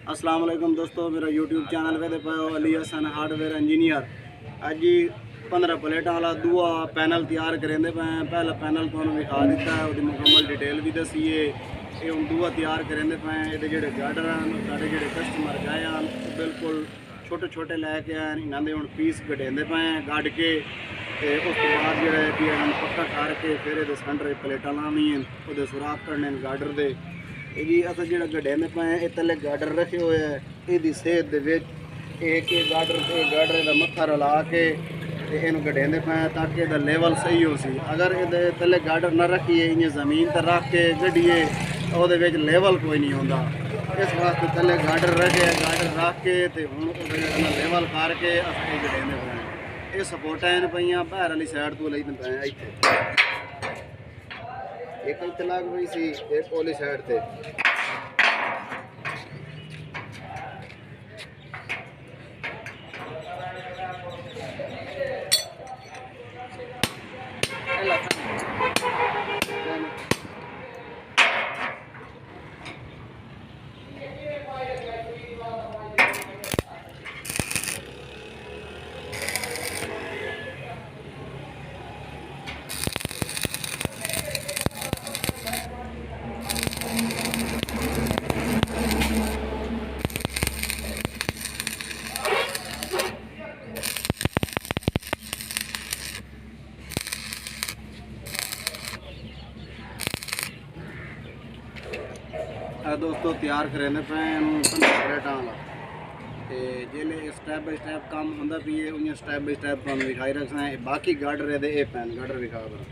अस्सलाम वालेकुम दोस्तों, मेरा यूट्यूब चैनल पे पाओ अली हसन हार्डवेयर इंजीनियर। अज 15 प्लेटा वाला दूआ पैनल तैयार करेंदे पे। पहला पैनल तुहानू विखा दिता है, उसकी मुकम्मल डिटेल भी दसी है। ये हम दूआ तैयार करेंदे पे। ये जोड़े गार्डर हैं साढ़े जोड़े कस्टमर गए हैं बिल्कुल छोटे छोटे लैके आए, इन्हों के हम पीस कटेंदे पे गढ़ के। उस तो बाद जो पक्का करके फिर ये सेंटर प्लेटा लानी है, वो सुराख करने गार्डर के जी। अस जो गडेंदे पे ये तले गार्डर रखे हुए है। ये सेहत एक गार्डर का मत्था रला के इन गडेंदे पे ताकि यदा लेवल सही हो सी। अगर ये तले गार्डर न रखिए इं जमीन पर रख के गड्डिए तो वो लेवल कोई नहीं आता। इस वास्ते तले गार्डर रखे गार्डर रख के हूँ लेवल करके अस गडेंदे पे। ये सपोर्टा इन पे बाहर वाली साइड तो लेते पे इतने एक इतने लग पई सी, एक वाली साइड से दोस्तों तैयार करेंदे पे प्लेटा वाला। तो जिले स्टैप बाई स्टैप काम होंदा पी है उन्हें स्टैप बाई स्टैप तुहानू दिखाई रखना है। बाकी गार्डर ये पैन गार्डर दिखा दो।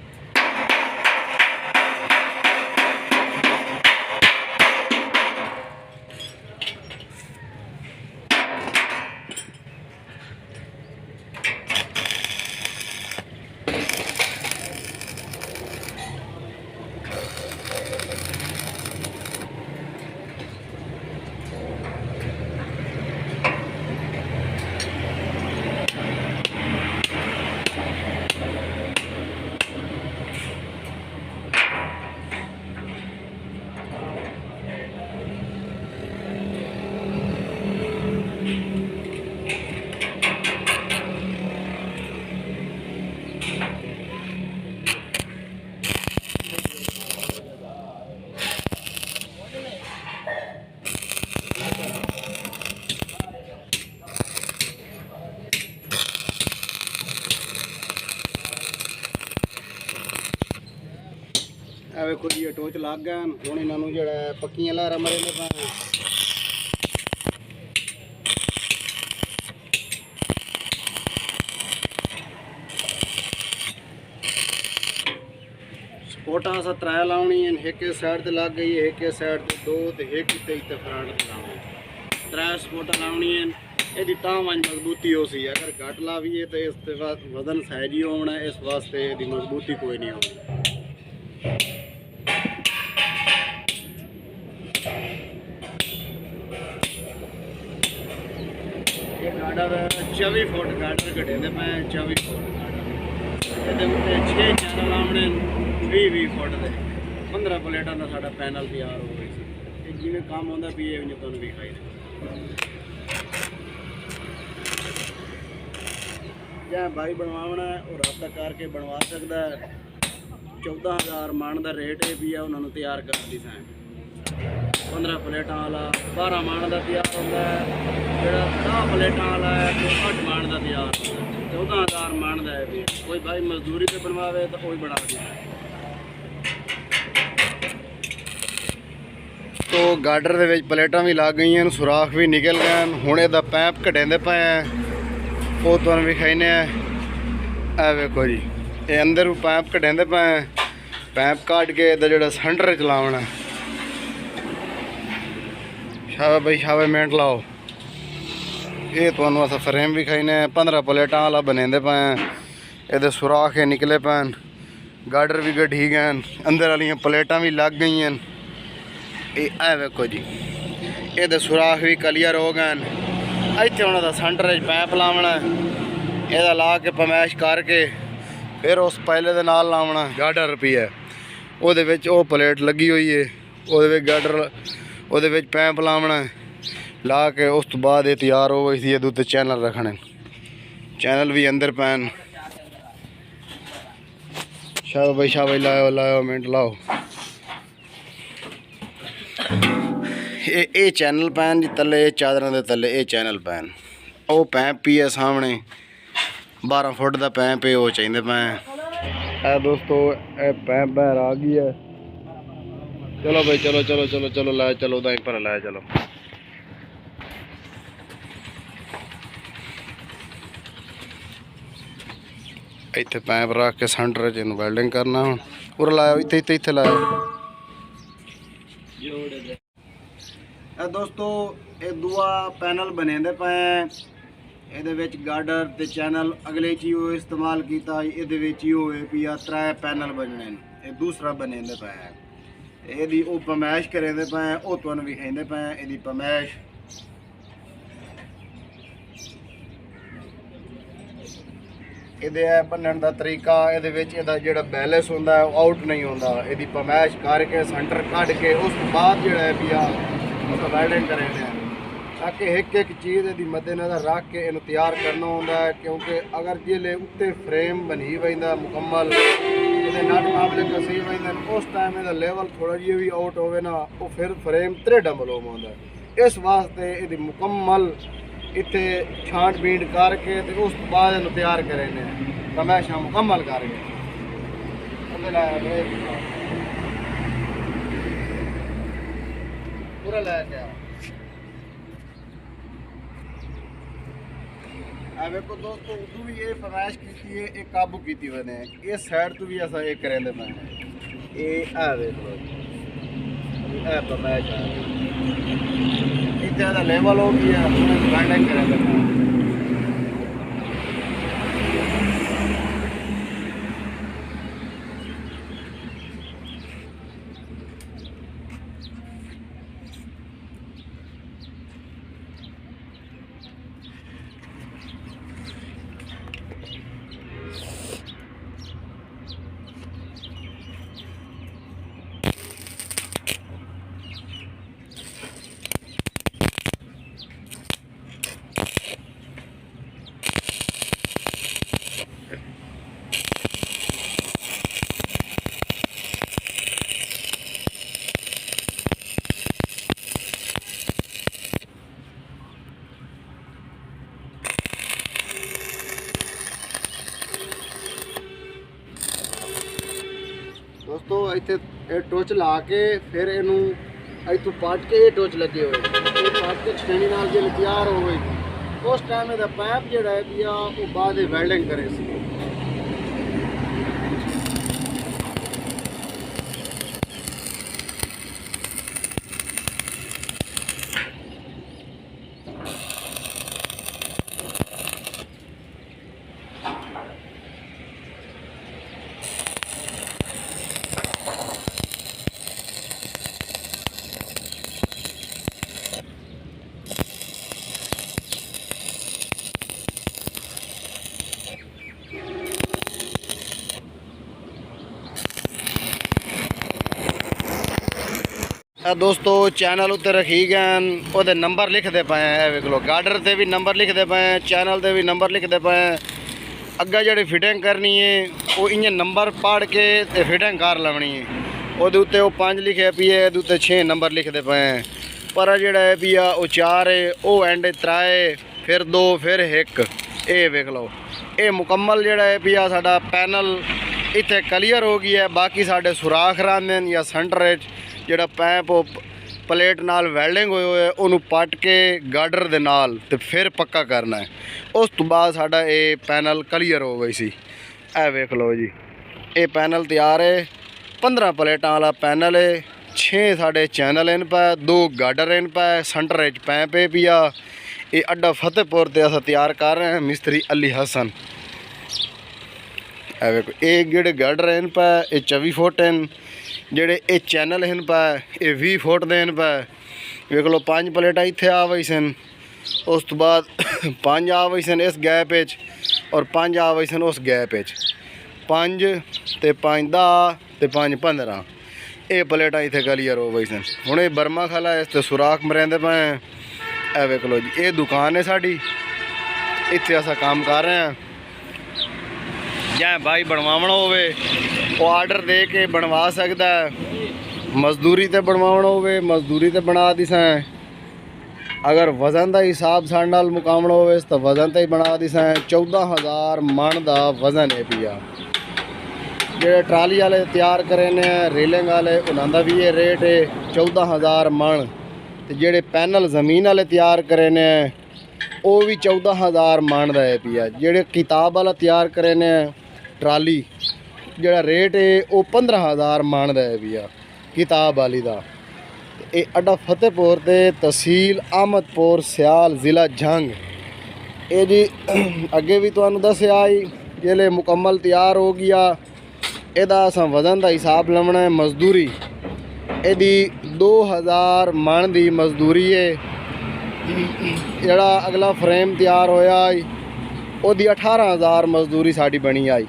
वेखो जी टोच लग गए हूँ इन्हों जो पक्कियां लहरा मरे पे। सपोर्टा अस त्रै लानी है, एक साइड से लग गई है, एक साइड से दो तो एक इतने फ्रंट लानी। त्रै सपोर्टा लानी है, यदि वंज मजबूती हो सी। अगर घट लावीए तो इस वजन साइज ही होना, इस वास्ते यदि मजबूती कोई नहीं होगी। गार्डर 24 फुट गार्डर कटेंदे पे 24 फुट। ये 6 चैनल आने 20-20 फुट के 15 प्लेटा का साडा पैनल तैयार हो गई। जिमें काम होंदा पी है तुहानू दिखाई जै भाई बनवाना है वो रब्ता करके बनवा सकता है। 14,000 मन का रेट है भी है उन्होंने तैयार कर दी सैन। 15 प्लेटा वाला 12 मन का तैयार होता है, जो 10 प्लेटा वाला है तो 8 मन का तैयार होता है। 14,000 मन का है भी। कोई भाई मजदूरी से बनवावे तो वही बना दिया। तो गार्डर के प्लेटा भी लग गई हैं, सुराख भी निकल गए हैं। हुण इहदा पैप कटेंदे पे हैं, वो तुहानू विखाने। ए वेखो जी ये अंदर पैप कटेंदे पे हैं। पैप काट के इहदा जो सेंटर चलावना। शाबा भाई शाबा मिनट लाओ। ये तुहानू अस फ्रेम भी खाईने 15 प्लेटा वाला बनेंदे पे हैं। ये सुराख निकले पे गार्डर भी गड्ढी गए, अंदर वाली प्लेटा भी लग गई हैं। ये वेखो जी ये सुराख भी क्लीयर हो गए। इतने उन्होंने सेंटर पैप लावना, यदा ला के पमैश करके फिर उस पहले दे नाल लावना। गार्डर भी है वो प्लेट लगी हुई है, वो गार्डर वो पैप लावना। ला के उस तो बाद ये तैयार हो गई थी। ये उत्ते चैनल रखने, चैनल भी अंदर पैन। शाबाश लाओ लाओ मिनट लाओ। ये चैनल पैन जी तले, ये चादर के तले ये चैनल पैन। वो पैंप पी है सामने 12 फुट का पैंप है, वो चाहिए पैं। दोस्तों ये पैंप बाहर आ गई है। चलो भाई चलो चलो चलो चलो ला चलो दाई पर लाया चलो। इतने पैंप रख के सेंटर च वेल्डिंग करना। पूरा लाया इतने इतने इतने लाया। दोस्तों ये दूआ पैनल बने पे, ये गार्डर ते चैनल अगले ची इस्तेमाल किया। ये 3 पैनल बनने, ये दूसरा बने पे। ये पमैश करें पे, वो तुम विखाते पे ये पमैश। ये बनने का तरीका, ये जो बैलेंस होंगे आउट नहीं होंगे। ये पमैश करके सेंटर कट के उस बाद जो वेल्डिंग करें, ताकि एक एक चीज़ यदि मद्देनज़र रख के इन तैयार करना होंगे। क्योंकि अगर जिले उत्ते फ्रेम बनी पैदा मुकम्मल, ये नट काबले कसी पैदा, उस टाइम यदा लेवल थोड़ा जी भी आउट होवे ना, वो फिर फ्रेम त्रेडा मलोम होंगे। इस वास्ते ये मुकम्मल इतने छांट बीट करके उस बाद इन तैयार करें हमेशा मुकम्मल करके। पूरा लाया देखो दोस्तों, उदू भी ये फरमाइश की है, एक काबू की बने इस साइड तो भी ऐसा एक करें पे ये फरमाइश इतना लेवल हो गया वेल्डिंग करें। दोस्तों इतने टोच ला के फिर इनू इतों पट के टोच लगे हुए पट के छेनी नाल जो तैयार हो गई। उस टाइम यदा पैप जो है वो बाद वेल्डिंग करे सी। दोस्तों चैनल उत्ते रखी गए, वो नंबर लिखते पे हैं। वेख लो गार्डर से भी नंबर लिखते पे हैं, चैनल से भी नंबर लिखते पे हैं। अग्गे जी फिटिंग करनी है वो इं नंबर पढ़ के ते फिटिंग कर लवनी है। वो उत्ते 5 लिखे पी है, उत्ते 6 नंबर लिखते पे हैं। पर जोड़ा है पी वो 4 है, वो एंड 3 फिर 2 फिर 1। ये वेख लो ये मुकम्मल जोड़ा है पी साडा पैनल इत्थे क्लीयर हो गया है। बाकी साडे सुराख रहांदे या सेंटर जोड़ा पैप प्लेट नाल वेल्डिंग होए हुए उन्होंने पट के गार्डर दे नाल ते फिर पक्का करना है। उस तो बाद साडा ये पैनल क्लीयर हो गई सी। ए वेख लो जी ये पैनल तैयार है। 15 प्लेटा वाला पैनल है। 6 साडे चैनल इन पे, 2 गार्डर इन पे, सेंटर पैप है पिया। ये अड्डा फतेहपुर ते अस तैयार कर रहे हैं मिस्त्री अली हसन। ए वेखो ये जेड़े गार्डर इन पे ये 24 फुट इन, जेड़े ये चैनल हैं पे ये 20 फुट देन पे। वेख लो 5 प्लेटा इत्थे आ गई सन। उस तो बाद 5 आ गई सन इस गैप और 5 आ गई सन उस गैप 5 ते 5 10 ते 5 15 ये प्लेटा इत्थे क्लीयर हो गई सन। हुण ये बर्मा खाला इस ते सुराख मरेंदे पे ਇਹ ਵੇਖ ਲਓ ਜੀ, ਇਹ ਦੁਕਾਨ है साड़ी, इत्थे असा काम कर रहे हैं। जै भाई बनवाना होवे वो आर्डर दे के बनवा सकता है, मजदूरी ते बनवाना होवे मजदूरी ते बना दी सैं। अगर वज़न का हिसाब साढ़े नाल मुकामना होवे तो वज़न ते ही बना दी सैं। 14,000 मन का वज़न है पिया। जो ट्राली वाले तैयार करे ने रेलिंग वाले उन्होंने भी ये रेट है 14,000 मन। तो जेड़े पैनल ज़मीन वाले तैयार करे ने वो भी 14,000 मन का है पिया। जेड़े किताब वाला तैयार करे ने ट्राली जेड़ा रेट है वो 15,000 मन का है पिया किताब वाली का। ये अड्डा फतेहपुर ते तहसील अहमदपुर सियाल ज़िला जंग। ये जी अगे भी तुहानू दस्सिया ही, जिसले मुकम्मल तैयार हो गया एदा असां वज़न का हिसाब लवना है। मजदूरी यदी 2,000 मन की मजदूरी है। जड़ा अगला फ्रेम तैयार होया ओदी 18,000 मजदूरी साड़ी बनी आई।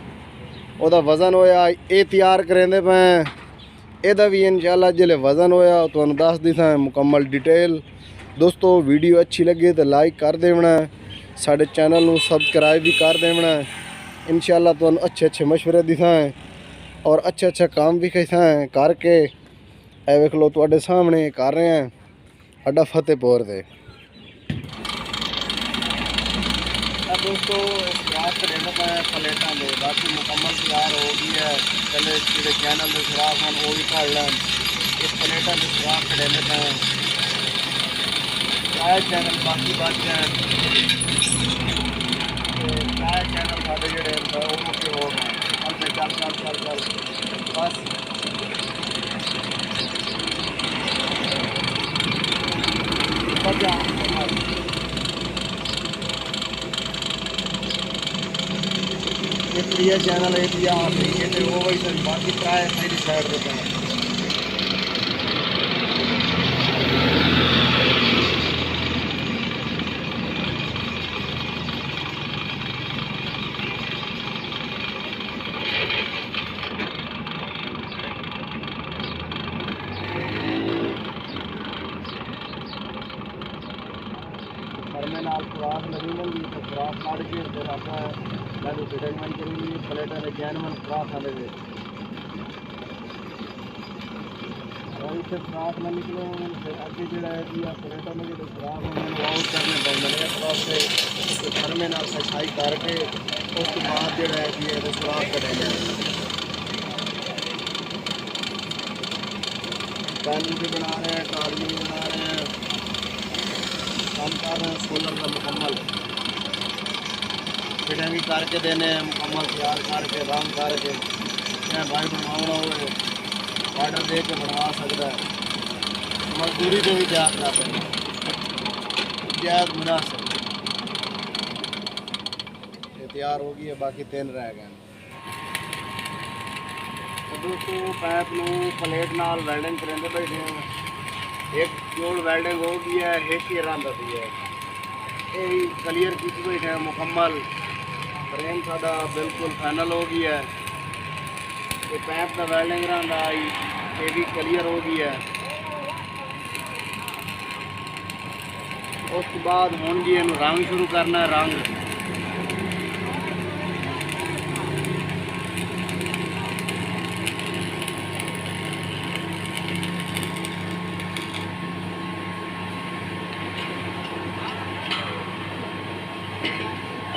ओदा वज़न होया ये तैयार करेंदे पे, एदा भी इंशाल्लाह जिले वज़न होया तो दस दिसा मुकम्मल डिटेल। दोस्तों वीडियो अच्छी लगे तो लाइक कर देना, साढ़े चैनल को सब्सक्राइब भी कर देना। इंशाल्लाह तो अच्छे अच्छे मशवरे दिखाएं और अच्छा अच्छा काम भी कैसा करके ए वेख लो तुहाडे सामने कर रहे हैं अड्डा फतेहपुर से। दोस्तों सुराख करेंगे प्लेटा में बाकी मुकम्मल तैयार हो गई है। पहले जो चैनल के सुराख हैं वो भी कर लें। इस प्लेटा के सुराख करेंगे चाय चैनल बाकी बच जाए चाय चैनल साढ़े जोड़े हो गए। चल चल चल चल बस ये चैनल है दिया वो वही सर बाकी प्राय मेरी साइड देते हैं। में नाल खुराक लगी होंगी तो खुराक काट के फिर आप फिटमेंट करेंगे प्लेटा में जैन मन खुराक आने दे और इससे खुराक ना निकले फिर आगे जो है कि आप प्लेटा में जो खुराक उन्होंने आउट करने पड़े खुराक से घर में नाल सफाई करके उसके बाद जो है कि खुराक करेंगे। पैनल भी बना रहे हैं, ट्राली भी बना रहे हैं, काम कर रहे हैं सोलर का मुकम्मल फिटिंग भी करके देने मुकम्मल तैयार करके रंग करके भाई बनवाना हो ऑर्डर दे के बनवा सकता है। मजदूरी से भी तैयार कर रहे हैं जायज़ मुनासिब। ये तैयार हो गई है बाकी 3 रह गए। तो दोस्तों पैप नू प्लेट नाल वेल्डिंग करेंगे बैठे हैं। एक जोड़ वेल्डिंग हो गई है, एक ही रंग दी है यही क्लियर की बैठे हैं मुकम्मल। फ्रेम सादा बिल्कुल फाइनल हो गई है। ये पैप का वेल्डिंग रंग आई ये भी क्लियर हो गई है। उसके बाद हुण जी इन्हूं रंग शुरू करना है। रंग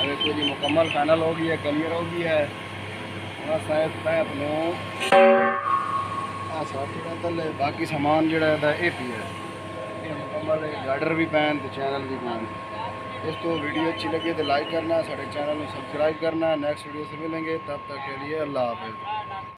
देखो जी मुकम्मल फाइनल हो गई है, क्लियर हो गई है। शायद पैप तले बाकी सामान जोड़ा ये पी है ये मुकम्मल गार्डर भी पैन तो चैनल भी पैन। इस तो वीडियो अच्छी लगी तो लाइक करना, साढ़े चैनल को सब्सक्राइब करना। नेक्स्ट वीडियो से मिलेंगे, तब तक के लिए अल्लाह हाफ़िज़।